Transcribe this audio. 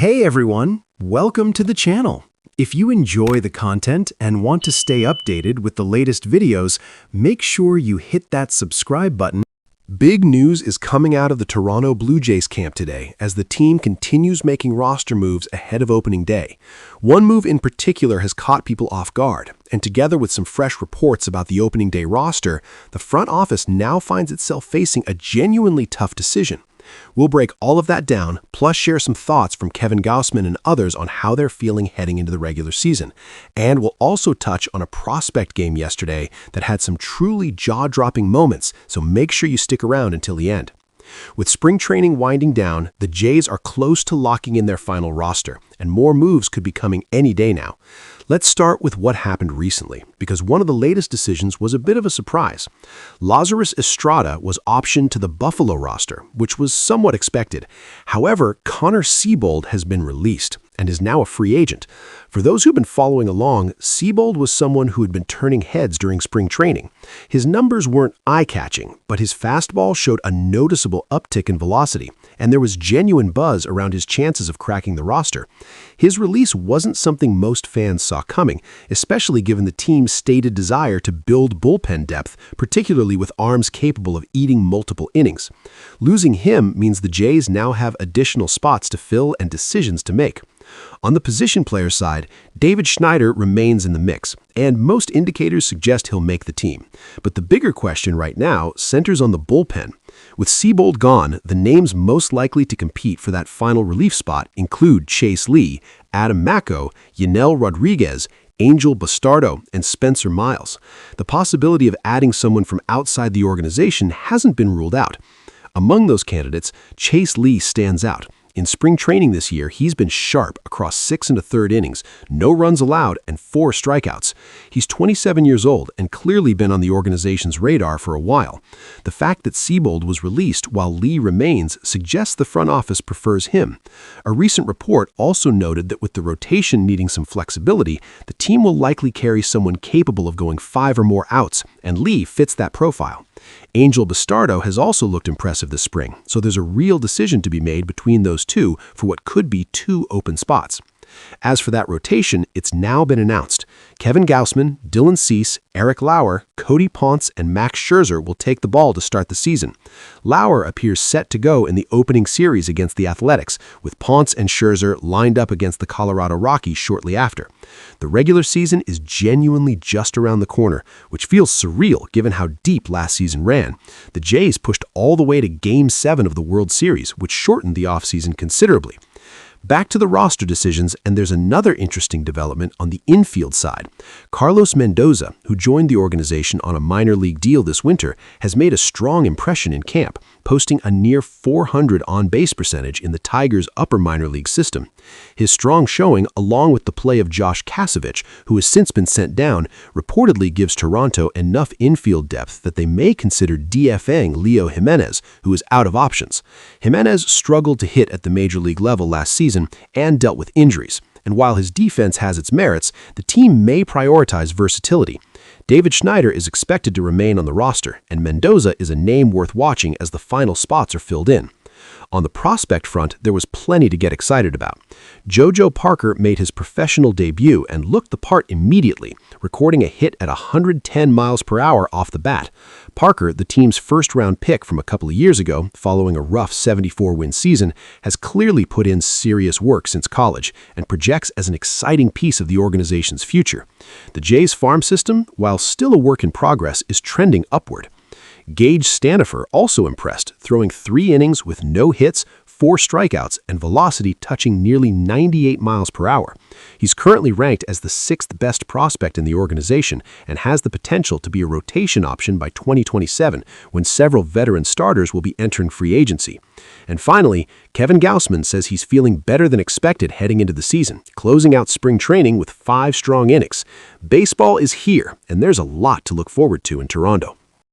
Hey everyone, welcome to the channel. If you enjoy the content and want to stay updated with the latest videos, make sure you hit that subscribe button. Big news is coming out of the Toronto Blue Jays camp today as the team continues making roster moves ahead of opening day. One move in particular has caught people off guard, and together with some fresh reports about the opening day roster, the front office now finds itself facing a genuinely tough decision. We'll break all of that down, plus share some thoughts from Kevin Gausman and others on how they're feeling heading into the regular season. And we'll also touch on a prospect game yesterday that had some truly jaw-dropping moments, so make sure you stick around until the end. With spring training winding down, the Jays are close to locking in their final roster, and more moves could be coming any day now. Let's start with what happened recently, because one of the latest decisions was a bit of a surprise. Lazarus Estrada was optioned to the Buffalo roster, which was somewhat expected. However, Connor Seabold has been released and is now a free agent. For those who've been following along, Seabold was someone who had been turning heads during spring training. His numbers weren't eye-catching, but his fastball showed a noticeable uptick in velocity, and there was genuine buzz around his chances of cracking the roster. His release wasn't something most fans saw coming, especially given the team's stated desire to build bullpen depth, particularly with arms capable of eating multiple innings. Losing him means the Jays now have additional spots to fill and decisions to make. On the position player side, David Schneider remains in the mix, and most indicators suggest he'll make the team. But the bigger question right now centers on the bullpen. With Seabold gone, the names most likely to compete for that final relief spot include Chase Lee, Adam Macko, Yinel Rodriguez, Angel Bastardo, and Spencer Miles. The possibility of adding someone from outside the organization hasn't been ruled out. Among those candidates, Chase Lee stands out. In spring training this year, he's been sharp across 6 1/3 innings, no runs allowed, and 4 strikeouts. He's 27 years old and clearly been on the organization's radar for a while. The fact that Seabold was released while Lee remains suggests the front office prefers him. A recent report also noted that with the rotation needing some flexibility, the team will likely carry someone capable of going 5 or more outs, and Lee fits that profile. Angel Bastardo has also looked impressive this spring, so there's a real decision to be made between those two for what could be 2 open spots. As for that rotation, it's now been announced. Kevin Gausman, Dylan Cease, Eric Lauer, Cody Ponce, and Max Scherzer will take the ball to start the season. Lauer appears set to go in the opening series against the Athletics, with Ponce and Scherzer lined up against the Colorado Rockies shortly after. The regular season is genuinely just around the corner, which feels surreal given how deep last season ran. The Jays pushed all the way to Game 7 of the World Series, which shortened the offseason considerably. Back to the roster decisions, and there's another interesting development on the infield side. Carlos Mendoza, who joined the organization on a minor league deal this winter, has made a strong impression in camp, posting a near .400 on-base percentage in the Tigers' upper minor league system. His strong showing, along with the play of Josh Kasevich, who has since been sent down, reportedly gives Toronto enough infield depth that they may consider DFAing Leo Jimenez, who is out of options. Jimenez struggled to hit at the major league level last season and dealt with injuries. And while his defense has its merits, the team may prioritize versatility. David Schneider is expected to remain on the roster, and Mendoza is a name worth watching as the final spots are filled in. On the prospect front, there was plenty to get excited about. JoJo Parker made his professional debut and looked the part immediately, recording a hit at 110 miles per hour off the bat. Parker, the team's first-round pick from a couple of years ago, following a rough 74-win season, has clearly put in serious work since college and projects as an exciting piece of the organization's future. The Jays farm system, while still a work in progress, is trending upward. Gage Stanifer also impressed, throwing 3 innings with no hits, 4 strikeouts, and velocity touching nearly 98 miles per hour. He's currently ranked as the 6th best prospect in the organization and has the potential to be a rotation option by 2027, when several veteran starters will be entering free agency. And finally, Kevin Gausman says he's feeling better than expected heading into the season, closing out spring training with 5 strong innings. Baseball is here, and there's a lot to look forward to in Toronto.